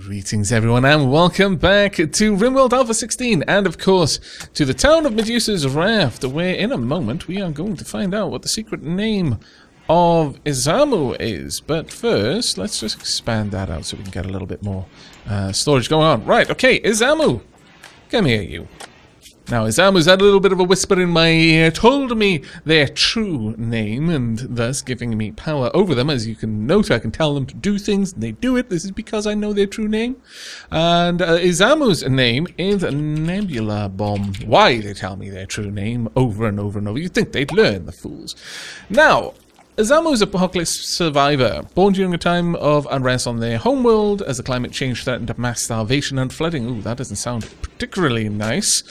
Greetings everyone and welcome back to Rimworld Alpha 16 and of course to the town of Medusa's Raft, where in a moment we are going to find out what the secret name of Izamu is. But first, let's just expand that out so we can get a little bit more storage going on. Right, okay, Izamu, come here you. Now, Izamu's had a little bit of a whisper in my ear, told me their true name, and thus giving me power over them. As you can note, I can tell them to do things, and they do it. This is because I know their true name. And Izamu's name is Nebula Bomb. Why they tell me their true name over and over and over? You'd think they'd learn, the fools. Now, Izamu's apocalypse survivor, born during a time of unrest on their homeworld as the climate change threatened mass starvation and flooding. Ooh, that doesn't sound particularly nice.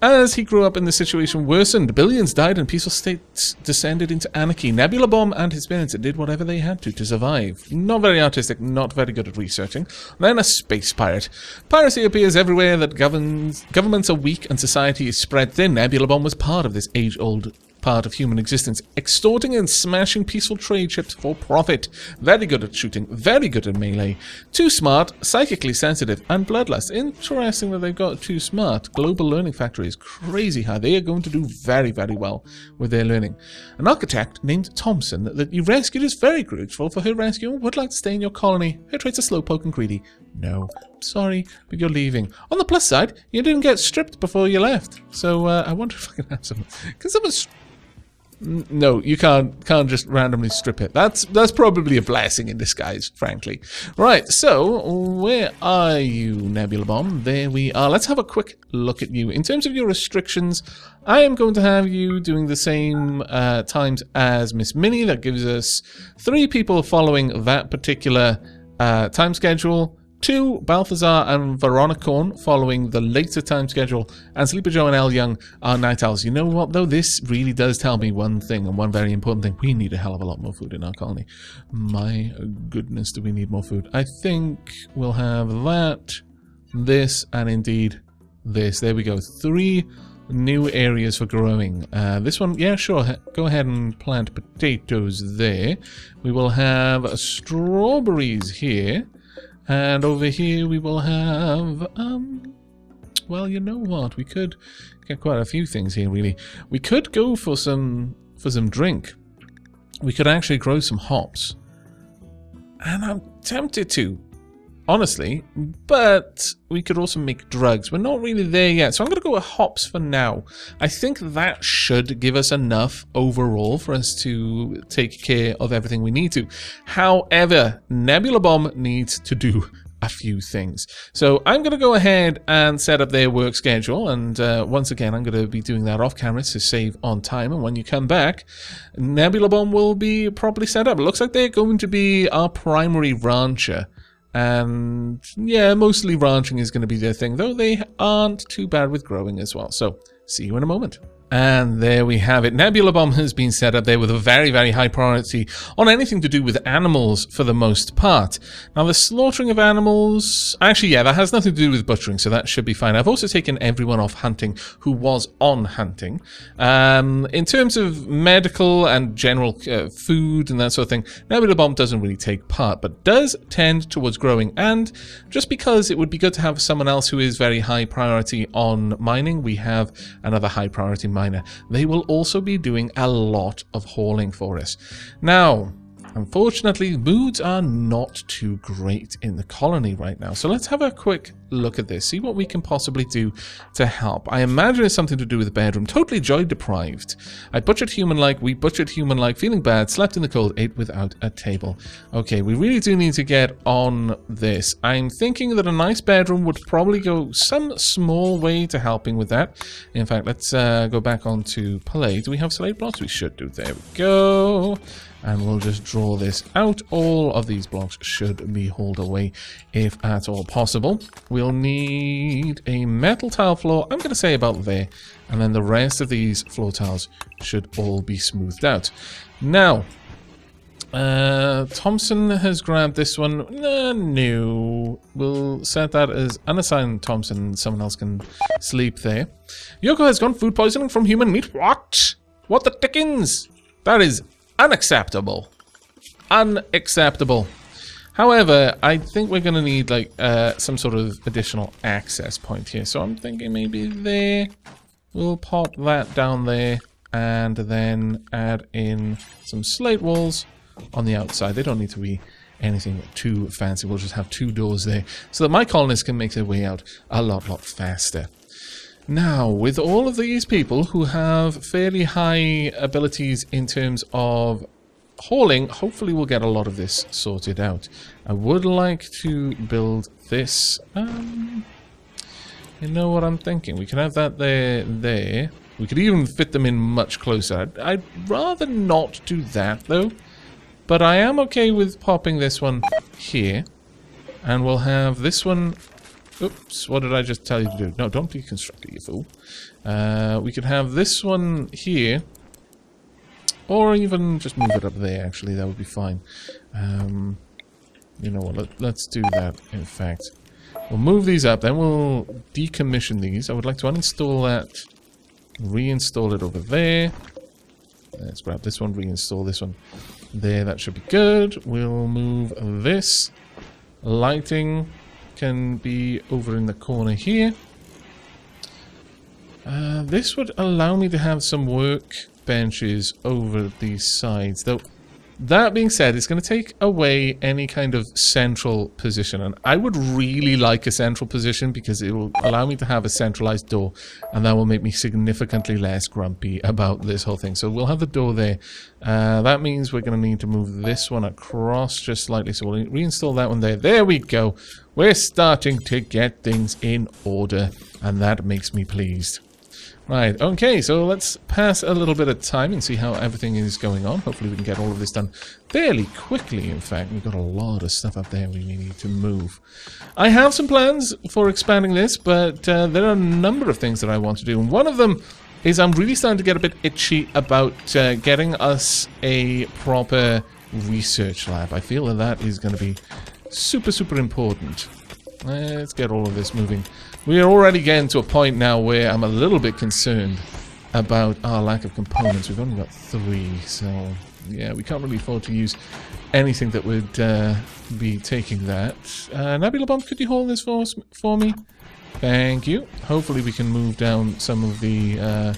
As he grew up and the situation worsened, billions died and peaceful states descended into anarchy. Nebula Bomb and his parents did whatever they had to survive. Not very artistic, not very good at researching. Then a space pirate. Piracy appears everywhere that governments are weak and society is spread thin. Nebula Bomb was part of this age-old part of human existence, extorting and smashing peaceful trade ships for profit. Very good at shooting, very good at melee. Too smart, psychically sensitive, and bloodlust. Interesting that they've got too smart. Global learning factor is crazy high. They are going to do very, very well with their learning. An architect named Thompson that you rescued is very grateful for her rescue and would like to stay in your colony. Her traits are slowpoke and greedy. No, sorry, but you're leaving. On the plus side, you didn't get stripped before you left. So I wonder if I can have some. Can someone? No, you can't just randomly strip it. That's probably a blessing in disguise, frankly. Right, so where are you, Nebula Bomb? There we are. Let's have a quick look at you. In terms of your restrictions, I am going to have you doing the same times as Miss Minnie. That gives us 3 people following that particular time schedule. 2, Balthazar and Veronicorn following the later time schedule, and Sleeper Joe and L Young are night owls. You know what though, this really does tell me one thing, and one very important thing. We need a hell of a lot more food in our colony. My goodness, do we need more food. I think we'll have that, this, and indeed this. There we go, 3 new areas for growing. This one, yeah, sure, go ahead and plant potatoes there. We will have strawberries here. And over here we will have, well, you know what? We could get quite a few things here, really. We could go for some drink. We could actually grow some hops. And I'm tempted to, honestly, but we could also make drugs. We're not really there yet, so I'm going to go with hops for now. I think that should give us enough overall for us to take care of everything we need to. However, Nebula Bomb needs to do a few things. So I'm going to go ahead and set up their work schedule, and once again I'm going to be doing that off camera to save on time, and when you come back Nebula Bomb will be properly set up. It looks like they're going to be our primary rancher. And yeah, mostly ranching is going to be their thing, though they aren't too bad with growing as well. So, see you in a moment. And there we have it. Nebula Bomb has been set up there with a very, very high priority on anything to do with animals for the most part. Now, the slaughtering of animals... Actually, yeah, that has nothing to do with butchering, so that should be fine. I've also taken everyone off hunting who was on hunting. In terms of medical and general food and that sort of thing, Nebula Bomb doesn't really take part, but does tend towards growing. And just because it would be good to have someone else who is very high priority on mining, we have another high priority miner. They will also be doing a lot of hauling for us. Now, unfortunately, moods are not too great in the colony right now. So let's have a quick look at this, see what we can possibly do to help. I imagine it's something to do with the bedroom. Totally joy deprived. I butchered human-like, we butchered human-like, feeling bad, slept in the cold, ate without a table. Okay, we really do need to get on this. I'm thinking that a nice bedroom would probably go some small way to helping with that. In fact, let's go back onto play. Do we have slate blocks? We should do. There we go. And we'll just draw this out. All of these blocks should be hauled away if at all possible. We'll need a metal tile floor, I'm going to say about there. And then the rest of these floor tiles should all be smoothed out. Now, Thompson has grabbed this one. No. We'll set that as unassigned Thompson. Someone else can sleep there. Yoko has gone food poisoning from human meat. What? What the dickens? That is unacceptable. Unacceptable. However, I think we're going to need like some sort of additional access point here. So I'm thinking maybe there. We'll pop that down there and then add in some slate walls on the outside. They don't need to be anything too fancy. We'll just have 2 doors there so that my colonists can make their way out a lot faster. Now, with all of these people who have fairly high abilities in terms of hauling, hopefully we'll get a lot of this sorted out. I would like to build this. You know what I'm thinking? We can have that there. We could even fit them in much closer. I'd rather not do that, though. But I am okay with popping this one here. And we'll have this one... Oops, what did I just tell you to do? No, don't deconstruct it, you fool. We could have this one here. Or even just move it up there, actually. That would be fine. You know what, let's do that, in fact. We'll move these up, then we'll decommission these. I would like to uninstall that. Reinstall it over there. Let's grab this one, reinstall this one there. That should be good. We'll move this. Lighting can be over in the corner here. This would allow me to have some work benches over these sides, though that being said, it's going to take away any kind of central position, and I would really like a central position because it will allow me to have a centralized door, and that will make me significantly less grumpy about this whole thing. So we'll have the door there. That means we're going to need to move this one across just slightly, so we'll reinstall that one there. There we go. We're starting to get things in order, and that makes me pleased. Right, okay, so let's pass a little bit of time and see how everything is going on. Hopefully we can get all of this done fairly quickly, in fact. We've got a lot of stuff up there we need to move. I have some plans for expanding this, but there are a number of things that I want to do. And one of them is I'm really starting to get a bit itchy about getting us a proper research lab. I feel that that is going to be super important. Let's get all of this moving. We are already getting to a point now where I'm a little bit concerned about our lack of components. We've only got 3, so yeah, we can't really afford to use anything that would be taking that. Nebula Bomb, could you hold this for me? Thank you. Hopefully we can move down some of the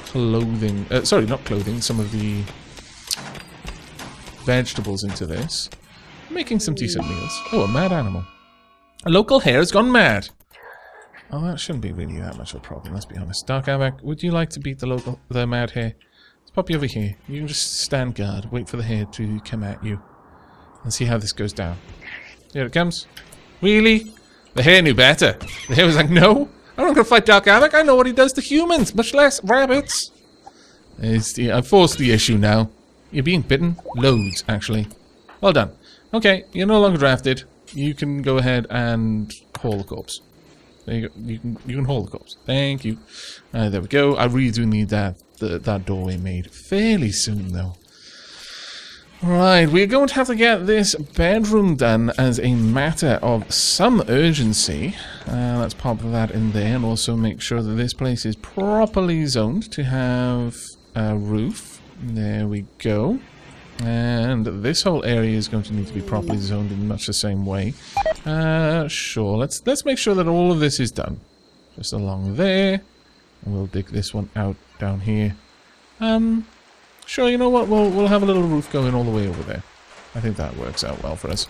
clothing... sorry, not clothing, some of the vegetables into this. Making some decent meals. Oh, a mad animal. A local hare has gone mad. Oh, that shouldn't be really that much of a problem, let's be honest. Dark Aavak, would you like to beat the mad hare? Let's pop you over here. You can just stand guard, wait for the hare to come at you, and see how this goes down. Here it comes. Really? The hare knew better. The hare was like, no, I'm not going to fight Dark Aavak. I know what he does to humans, much less rabbits. I've forced the issue now. You're being bitten? Loads, actually. Well done. Okay, you're no longer drafted. You can go ahead and haul the corpse. There you go. You can haul the corpse. Thank you. There we go. I really do need that doorway made fairly soon, though. Right, we're going to have to get this bedroom done as a matter of some urgency. Let's pop that in there and also make sure that this place is properly zoned to have a roof. There we go. And this whole area is going to need to be properly zoned in much the same way. Sure, let's make sure that all of this is done. Just along there. And we'll dig this one out down here. Sure, you know what? We'll have a little roof going all the way over there. I think that works out well for us.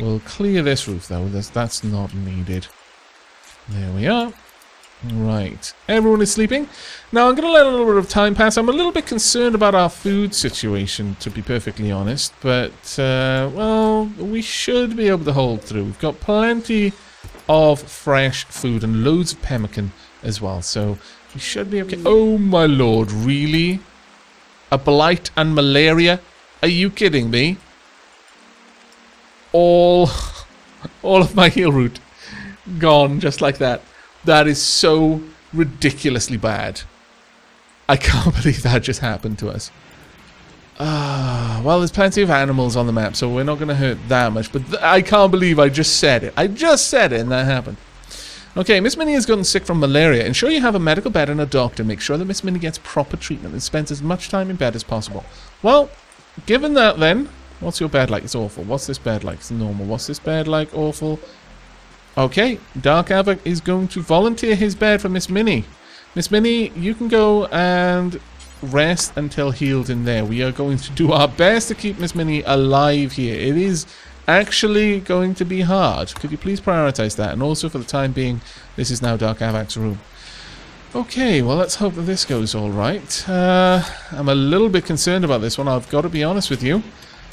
We'll clear this roof though. That's not needed. There we are. Right, everyone is sleeping. Now I'm going to let a little bit of time pass. I'm a little bit concerned about our food situation, to be perfectly honest. But, well, we should be able to hold through. We've got plenty of fresh food and loads of pemmican as well. So we should be okay. Oh my lord, really? A blight and malaria? Are you kidding me? All of my heal root gone just like that. That is so ridiculously bad. I can't believe that just happened to us. Well, there's plenty of animals on the map, so we're not going to hurt that much. But I can't believe I just said it. I just said it and that happened. Okay, Miss Minnie has gotten sick from malaria. Ensure you have a medical bed and a doctor. Make sure that Miss Minnie gets proper treatment and spends as much time in bed as possible. Well, given that then, What's your bed like? It's awful. What's this bed like? It's normal. What's this bed like? Awful. Okay, Dark Aavak is going to volunteer his bed for Miss Minnie. Miss Minnie, you can go and rest until healed in there. We are going to do our best to keep Miss Minnie alive here. It is actually going to be hard. Could you please prioritize that? And also, for the time being, this is now Dark Aavak's room. Okay, well, let's hope that this goes all right. I'm a little bit concerned about this one, I've got to be honest with you.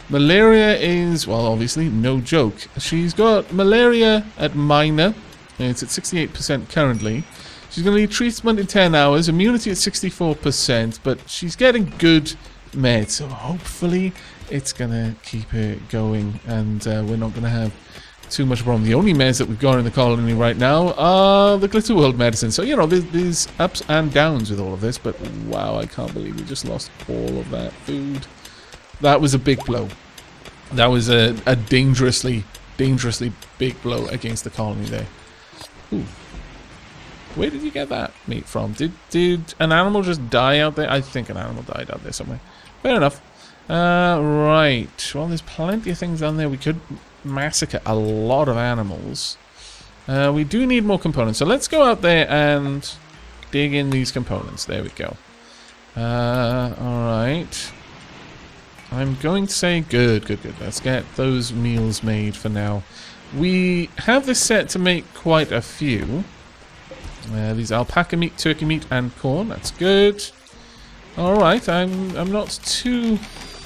Malaria is, well, obviously, no joke. She's got malaria at minor. It's at 68% currently. She's going to need treatment in 10 hours. Immunity at 64%, but she's getting good meds. So hopefully it's going to keep her going, and we're not going to have too much problem. The only meds that we've got in the colony right now are the Glitter World medicine. So, you know, there's ups and downs with all of this, but wow, I can't believe we just lost all of that food. That was a big blow. That was a dangerously big blow against the colony there. Ooh. Where did you get that meat from? Did an animal just die out there? I think an animal died out there somewhere. Fair enough. Right. Well, there's plenty of things down there. We could massacre a lot of animals. We do need more components. So let's go out there and dig in these components. There we go. Alright. I'm going to say good. Let's get those meals made for now. We have this set to make quite a few. These alpaca meat, turkey meat, and corn. That's good. Alright, I'm not too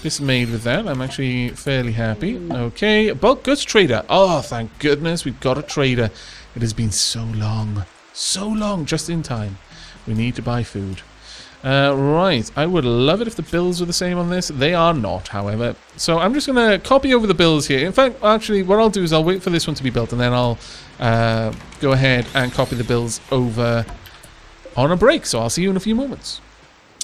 dismayed with that. I'm actually fairly happy. Okay, bulk goods trader. Oh, thank goodness we've got a trader. It has been so long. So long, just in time. We need to buy food. Right, I would love it if the bills were the same on this. They are not, however. So I'm just going to copy over the bills here. In fact, actually, what I'll do is I'll wait for this one to be built, and then I'll go ahead and copy the bills over on a break. So I'll see you in a few moments.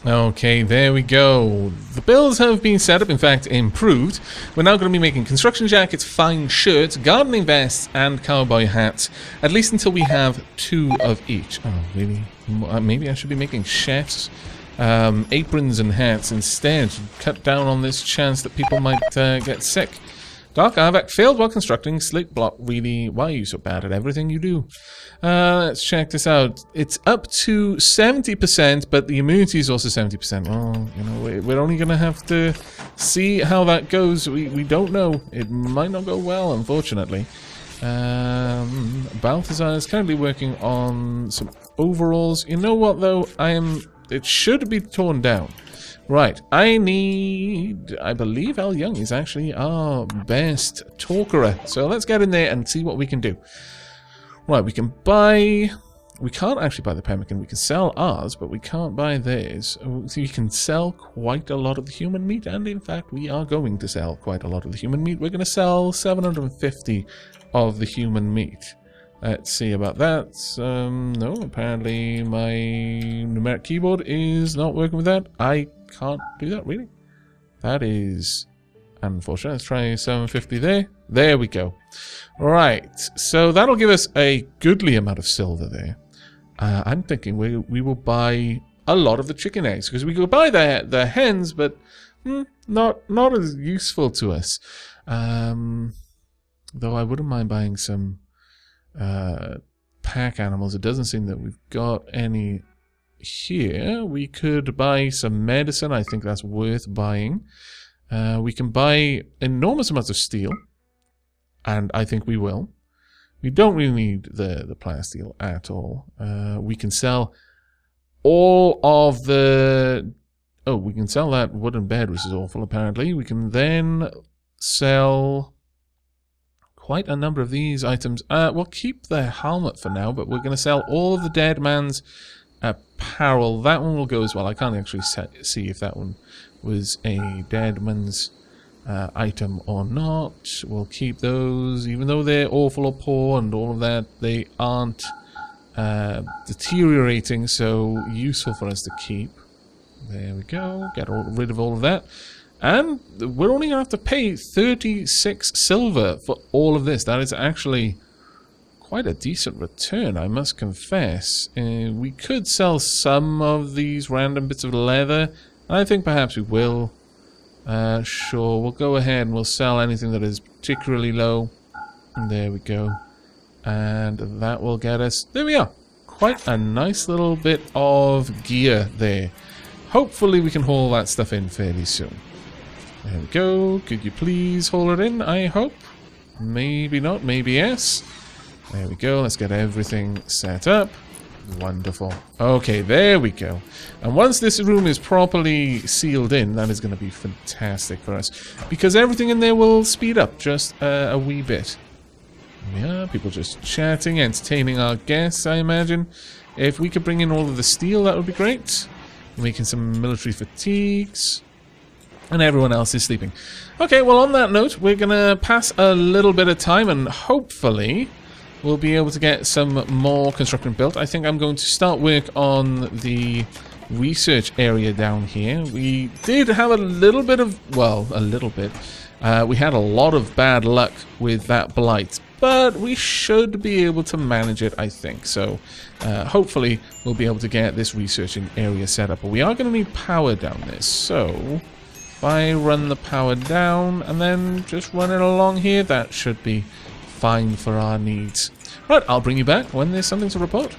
Okay, there we go. The bills have been set up, in fact, improved. We're now going to be making construction jackets, fine shirts, gardening vests, and cowboy hats. At least until we have 2 of each. Oh, really? Maybe I should be making chefs' aprons and hats instead. Cut down on this chance that people might get sick. Dark Aavak failed while constructing slate block. Really, why are you so bad at everything you do? Let's check this out. It's up to 70%, but the immunity is also 70%. Well, you know, we're only going to have to see how that goes. We don't know. It might not go well, unfortunately. Balthazar is currently working on some overalls. You know what, though? It should be torn down. Right, I believe Al Young is actually our best talkerer. So let's get in there and see what we can do. Right, we can't actually buy the pemmican. We can sell ours, but we can't buy theirs. So you can sell quite a lot of the human meat, and in fact, we are going to sell quite a lot of the human meat. We're going to sell 750 of the human meat. Let's see about that. No, apparently my numeric keyboard is not working with that. I can't do that, really. That is unfortunate. Let's try 750 there. There we go. Right, so that'll give us a goodly amount of silver there. I'm thinking we will buy a lot of the chicken eggs, because we could buy the hens, but not as useful to us. Though I wouldn't mind buying some pack animals. It doesn't seem that we've got any here. We could buy some medicine. I think that's worth buying. We can buy enormous amounts of steel, and I think we will. We don't really need the plasteel at all. We can sell all of the... Oh, we can sell that wooden bed, which is awful, apparently. We can then sell quite a number of these items. We'll keep the helmet for now, but we're going to sell all of the dead man's apparel. That one will go as well. I can't actually see if that one was a dead man's item or not. We'll keep those, even though they're awful or poor and all of that. They aren't deteriorating, so useful for us to keep. There we go. Get rid of all of that. And we're only going to have to pay 36 silver for all of this. That is actually quite a decent return, I must confess. We could sell some of these random bits of leather. I think perhaps we will. Sure, we'll go ahead and we'll sell anything that is particularly low. And there we go. And that will get us... There we are. Quite a nice little bit of gear there. Hopefully we can haul that stuff in fairly soon. There we go. Could you please haul it in, I hope? Maybe not, maybe yes. There we go. Let's get everything set up. Wonderful. Okay, there we go. And once this room is properly sealed in, that is going to be fantastic for us. Because everything in there will speed up just a wee bit. Yeah, people just chatting, entertaining our guests, I imagine. If we could bring in all of the steel, that would be great. Making some military fatigues. And everyone else is sleeping. Okay, well on that note, we're going to pass a little bit of time and hopefully we'll be able to get some more construction built. I think I'm going to start work on the research area down here. We did have a little bit of, well, a little bit. We had a lot of bad luck with that blight, but we should be able to manage it, I think. So hopefully we'll be able to get this researching area set up. But we are going to need power down there. So if I run the power down and then just run it along here, that should be fine for our needs. Right, I'll bring you back when there's something to report.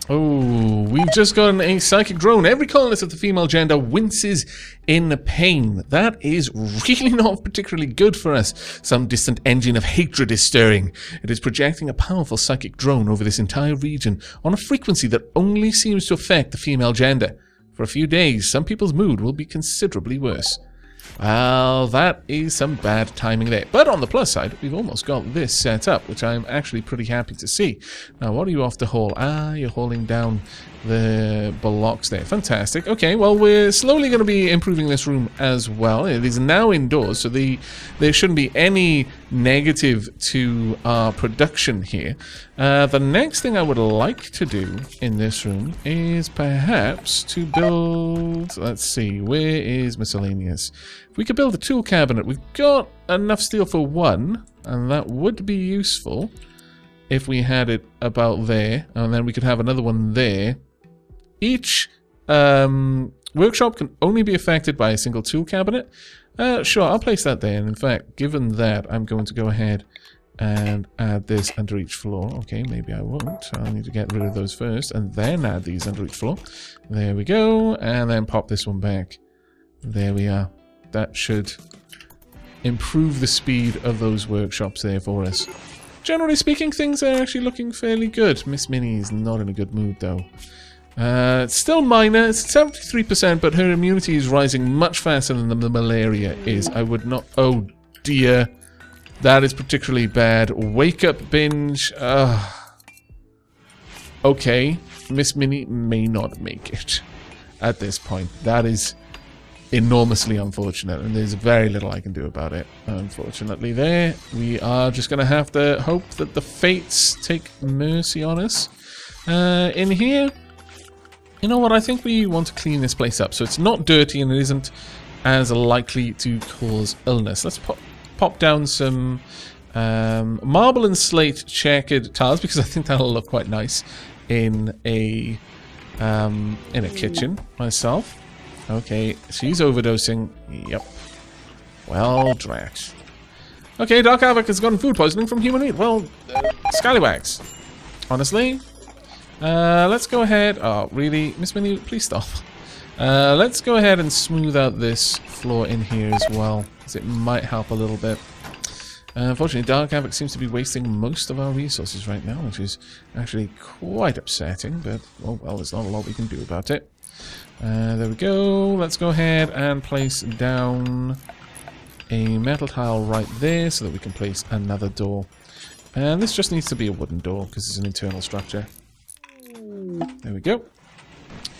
Oh, we've just gotten a psychic drone. Every colonist of the female gender winces in pain. That is really not particularly good for us. Some distant engine of hatred is stirring. It is projecting a powerful psychic drone over this entire region on a frequency that only seems to affect the female gender. For a few days, some people's mood will be considerably worse. Well, that is some bad timing there. But on the plus side, we've almost got this set up, which I'm actually pretty happy to see. Now, what are you off to haul? Ah, you're hauling down the blocks there. Fantastic. Okay, well, we're slowly going to be improving this room as well. It is now indoors, so there shouldn't be any negative to our production here. The next thing I would like to do in this room is perhaps to build... Let's see, where is miscellaneous? If we could build a tool cabinet, we've got enough steel for one, and that would be useful if we had it about there, and then we could have another one there. Each workshop can only be affected by a single tool cabinet. Sure, I'll place that there, and in fact, given that, I'm going to go ahead and add this under each floor. Okay, maybe I won't. I'll need to get rid of those first, and then add these under each floor. There we go, and then pop this one back. There we are. That should improve the speed of those workshops there for us. Generally speaking, things are actually looking fairly good. Miss Minnie is not in a good mood, though. It's still minor. It's 73%, but her immunity is rising much faster than the malaria is. I would not... Oh, dear. That is particularly bad. Wake up binge. Okay. Miss Minnie may not make it at this point. That is enormously unfortunate, and there's very little I can do about it, unfortunately. There, we are just going to have to hope that the fates take mercy on us. In here, you know what, I think we want to clean this place up so it's not dirty and it isn't as likely to cause illness. Let's pop down some marble and slate checkered tiles, because I think that'll look quite nice in a kitchen myself. Okay, she's overdosing. Yep. Well, drat. Okay, Dark Aavak has gotten food poisoning from human meat. Well, scallywags. Honestly. Let's go ahead. Oh, really? Miss Minnie, please stop. Let's go ahead and smooth out this floor in here as well, because it might help a little bit. Unfortunately, Dark Aavak seems to be wasting most of our resources right now, which is actually quite upsetting, but, oh, well, there's not a lot we can do about it. There we go. Let's go ahead and place down a metal tile right there so that we can place another door. And this just needs to be a wooden door because it's an internal structure. There we go.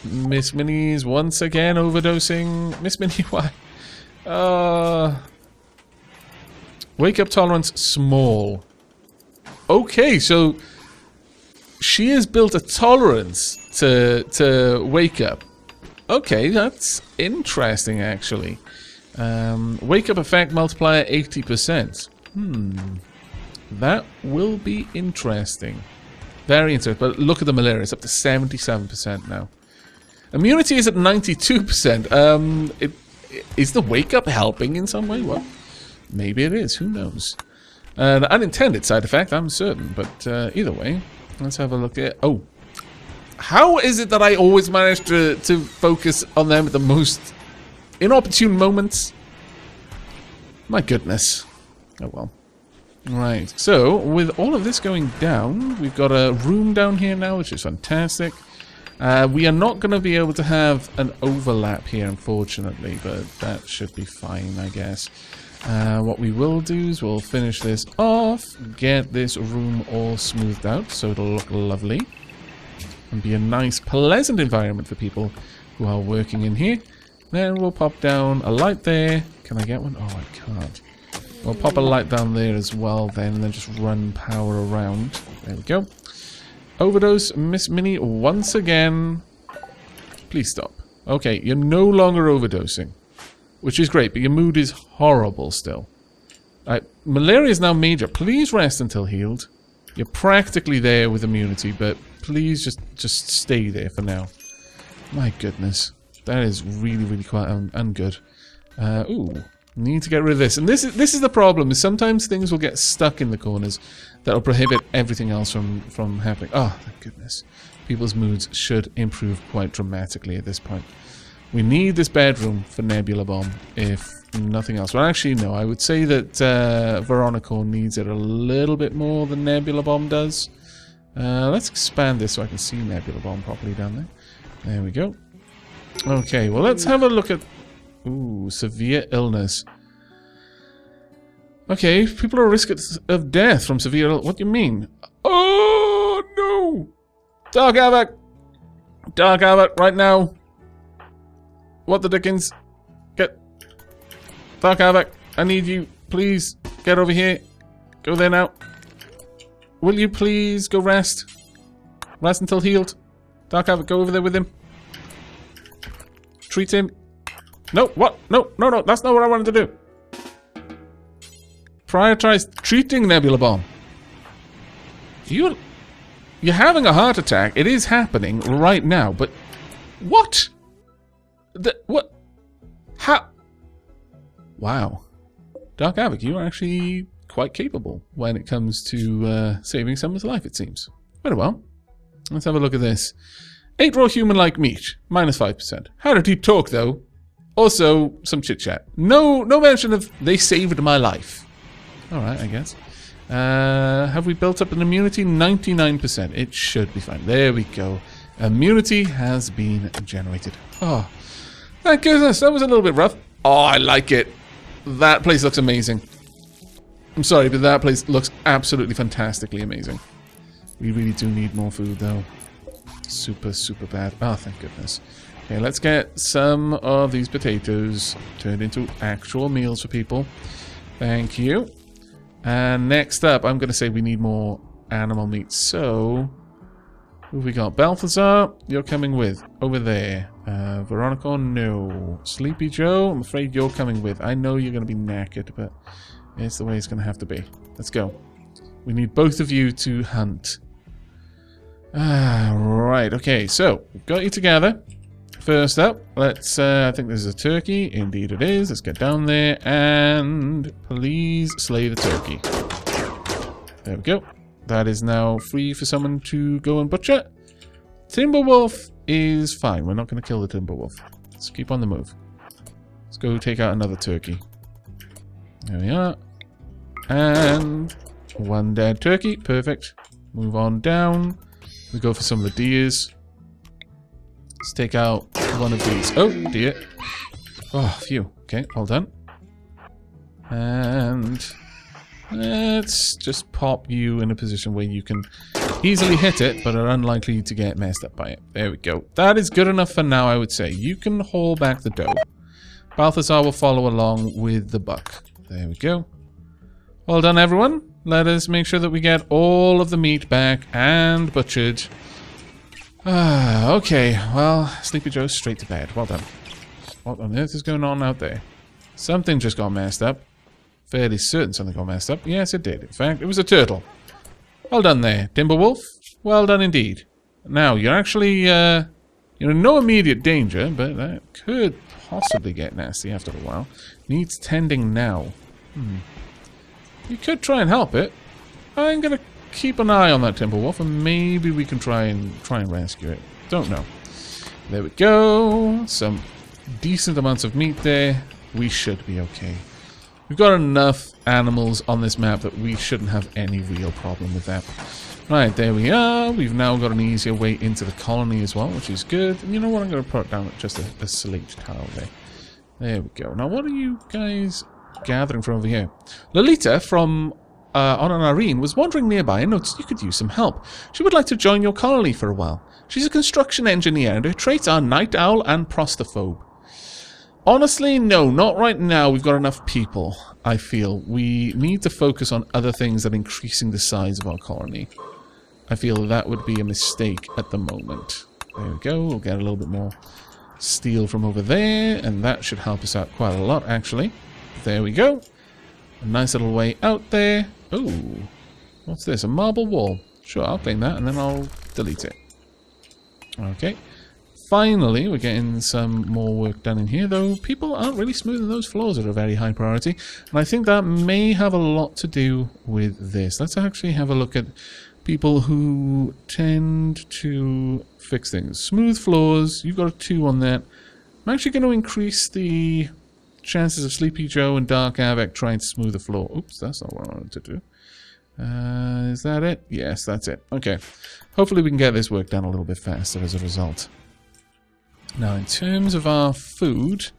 Miss Minnie's once again overdosing. Miss Minnie, why? Wake up tolerance small. Okay, so she has built a tolerance to wake up. Okay, that's interesting, actually. Wake up effect multiplier 80%. That will be interesting. Very interesting. But look at the malaria. It's up to 77% now. Immunity is at 92%. Is the wake-up helping in some way? Well, maybe it is. Who knows? An unintended side effect, I'm certain. But either way, let's have a look at... Oh. How is it that I always manage to focus on them at the most inopportune moments? My goodness. Oh well. Right, so with all of this going down, we've got a room down here now, which is fantastic. We are not going to be able to have an overlap here, unfortunately, but that should be fine, I guess. What we will do is we'll finish this off, get this room all smoothed out so it'll look lovely. And be a nice, pleasant environment for people who are working in here. Then we'll pop down a light there. Can I get one? Oh, I can't. We'll pop a light down there as well then, and then just run power around. There we go. Overdose, Miss Minnie, once again. Please stop. Okay, you're no longer overdosing. Which is great, but your mood is horrible still. Malaria is now major. Please rest until healed. You're practically there with immunity, but please just stay there for now. My goodness. That is really, really quite ungood. Ooh. Need to get rid of this. And this is the problem, is sometimes things will get stuck in the corners that will prohibit everything else from happening. Oh, thank goodness. People's moods should improve quite dramatically at this point. We need this bedroom for Nebula Bomb, if nothing else. Well, actually, no. I would say that Veronica needs it a little bit more than Nebula Bomb does. Let's expand this so I can see Nebula Bomb properly down there. There we go. Okay, well, let's have a look at... Ooh, severe illness. Okay, people are at risk of death from severe illness. What do you mean? Oh, no! Dark Aavak! Dark Aavak, right now! What the dickens? Get... Dark Aavak, I need you. Please, get over here. Go there now. Will you please go rest? Rest until healed. Dark Aavak, go over there with him. Treat him. No, what? No, that's not what I wanted to do. Prioritize treating Nebula Bomb. You're having a heart attack. It is happening right now, but... What? What? How? Wow. Dark Aavak, you are actually quite capable when it comes to saving someone's life, it seems. Very well. Let's have a look at this. 8 raw human-like meat. Minus 5%. How did he talk, though? Also, some chit-chat. No mention of they saved my life. Alright, I guess. Have we built up an immunity? 99%. It should be fine. There we go. Immunity has been generated. Oh, thank goodness. That was a little bit rough. Oh, I like it. That place looks amazing. I'm sorry, but that place looks absolutely fantastically amazing. We really do need more food, though. Super, super bad. Oh, thank goodness. Okay, let's get some of these potatoes turned into actual meals for people. Thank you. And next up, I'm going to say we need more animal meat. So, who have we got? Balthazar, you're coming with. Over there. Veronica, no. Sleepy Joe, I'm afraid you're coming with. I know you're going to be knackered, but it's the way it's going to have to be. Let's go. We need both of you to hunt. Right, okay, so, we've got you together. First up, let's, I think this is a turkey. Indeed it is. Let's get down there and please slay the turkey. There we go. That is now free for someone to go and butcher. Timberwolf is fine. We're not going to kill the Timberwolf. Let's keep on the move. Let's go take out another turkey. There we are. And one dead turkey. Perfect. Move on down. We go for some of the deers. Let's take out one of these. Oh, dear. Oh, phew. Okay, all done. And let's just pop you in a position where you can easily hit it, but are unlikely to get messed up by it. There we go. That is good enough for now, I would say. You can haul back the dough. Balthazar will follow along with the buck. There we go. Well done, everyone. Let us make sure that we get all of the meat back and butchered. Okay, well, Sleepy Joe's straight to bed. Well done. What on earth is going on out there? Something just got messed up. Fairly certain something got messed up. Yes, it did. In fact, it was a turtle. Well done there, Timberwolf. Well done indeed. Now, you're actually, you're in no immediate danger, but that could possibly get nasty after a while. Needs tending now. You could try and help it. I'm gonna keep an eye on that timber wolf, and maybe we can try and rescue it. Don't know. There we go. Some decent amounts of meat there. We should be okay. We've got enough animals on this map that we shouldn't have any real problem with that. Right, there we are. We've now got an easier way into the colony as well, which is good. And you know what? I'm going to put down just a slate tile there. There we go. Now, what are you guys gathering from over here? Lolita from on an Irene was wandering nearby and noticed you could use some help. She would like to join your colony for a while. She's a construction engineer, and her traits are night owl and prostaphobe. Honestly, no, not right now. We've got enough people, I feel. We need to focus on other things than increasing the size of our colony. I feel that would be a mistake at the moment. There we go. We'll get a little bit more steel from over there, and that should help us out quite a lot, actually. There we go. A nice little way out there. Oh, what's this? A marble wall. Sure, I'll claim that, and then I'll delete it. Okay. Finally, we're getting some more work done in here, though people aren't really smoothing those floors at a very high priority, and I think that may have a lot to do with this. Let's actually have a look at people who tend to fix things. Smooth floors, you've got a 2 on that. I'm actually going to increase the chances of Sleepy Joe and Dark Aavak trying to smooth the floor. Oops, that's not what I wanted to do. Is that it? Yes, that's it. Okay. Hopefully we can get this work done a little bit faster as a result. Now, in terms of our food,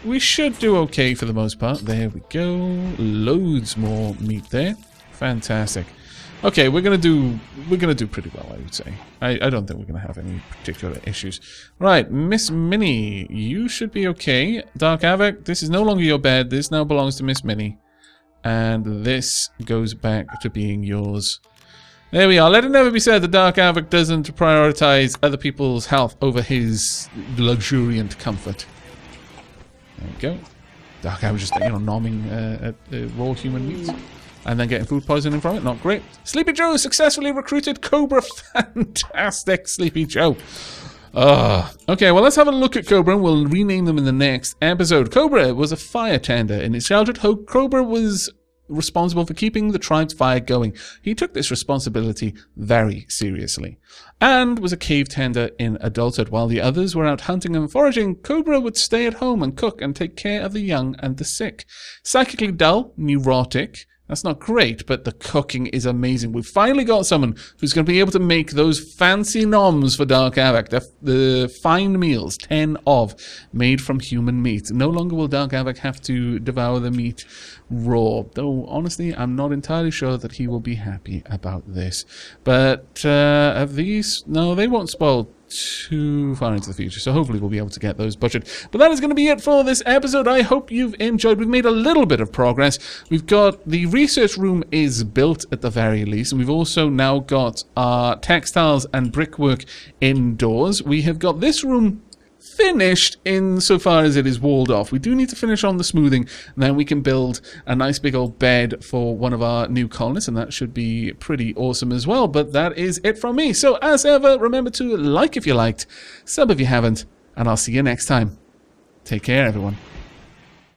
we should do okay for the most part. There we go. Loads more meat there. Fantastic. Okay, we're gonna do pretty well, I would say. I don't think we're gonna have any particular issues. Right, Miss Minnie, you should be okay. Dark Aavak, this is no longer your bed. This now belongs to Miss Minnie, and this goes back to being yours. There we are. Let it never be said that Dark Aavak doesn't prioritize other people's health over his luxuriant comfort. There we go. Dark Aavak just, nomming at raw human meat. And then getting food poisoning from it. Not great. Sleepy Joe successfully recruited Cobra. Fantastic, Sleepy Joe. Okay, well, let's have a look at Cobra, and we'll rename them in the next episode. Cobra was a fire tender. In his childhood, Cobra was responsible for keeping the tribe's fire going. He took this responsibility very seriously, and was a cave tender in adulthood. While the others were out hunting and foraging, Cobra would stay at home and cook and take care of the young and the sick. Psychically dull, neurotic. That's not great, but the cooking is amazing. We've finally got someone who's going to be able to make those fancy noms for Dark Aavak. The fine meals, 10 of, made from human meat. No longer will Dark Aavak have to devour the meat raw. Though, honestly, I'm not entirely sure that he will be happy about this. But, of these, no, they won't spoil too far into the future, so hopefully we'll be able to get those butchered. But that is going to be it for this episode. I hope you've enjoyed. We've made a little bit of progress. We've got the research room is built at the very least, and we've also now got our textiles and brickwork indoors. We have got this room finished insofar as it is walled off. We do need to finish on the smoothing, and then we can build a nice big old bed for one of our new colonists, and that should be pretty awesome as well. But that is it from me. So as ever, remember to like if you liked, sub if you haven't, and I'll see you next time. Take care, everyone.